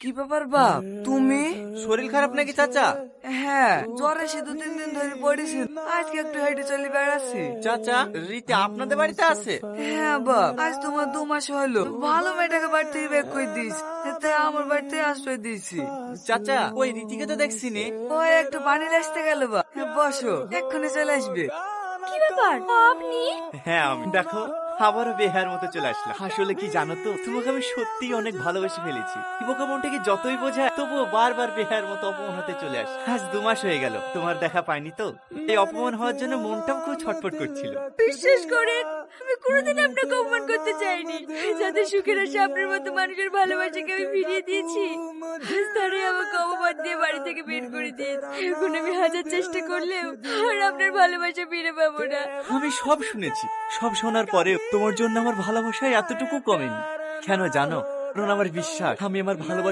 কি ব্যাপার বাপ, তুমি? শরীর খারাপ নাকি চাচা? হ্যাঁ, জ্বর এসে 2-3 দিন ধরে পড়েছি। আজকে একটু হেঁটে চলে বেড়াচ্ছি। চাচা, রীতি আপনাদের বাড়িতে আছে? হ্যাঁ বাপ, আজ তোমার 2 মাস হলো। ভালো মেয়েটাকে বাড়ি থেকে বের করে দিস, তাই আমার বাড়িতে আশ্রয় দিয়েছি। চাচা, ওই রীতিকে তো দেখছি নে। ও একটু পানি আসতে গেল বা, বসো, এক্ষুনি চলে আসবে। কি ব্যাপার আপনি? হ্যাঁ, আমি দেখো আবারও বেহার মতো চলে আসলাম। আসলে কি জানো তো, তোমাকে আমি সত্যিই অনেক ভালোবেসে ফেলেছি। বোকা মনটাকে যতই বোঝায় তবুও বারবার বেহার মতো অপমান হতে চলে আসে। আজ 2 মাস হয়ে গেল তোমার দেখা পাইনি তো, এই অপমান হওয়ার জন্য মনটাও খুব ছটফট করছিল। বিশ্বাস করেন, আমি কোনোদিন আপনাকে অপমান করতে চাইনি। যাদের সুখের আশা আপনার মতো মানুষের ভালোবাসাকে আমি ফিরিয়ে দিয়েছি, আজ তারাই আমাকে অপমান দিয়ে বাড়ি থেকে বের করে দিয়েছে। এখন আমি হাজার চেষ্টা করলেও আর আপনার ভালোবাসা ফিরে পাবো না। আমি সব শুনেছি, সব শোনার পরে তোমার জন্য আমার ভালোবাসা এতটুকু কমেনি। কেন জানো? কারণ আমার বিশ্বাস আমি আমার ভালোবাসা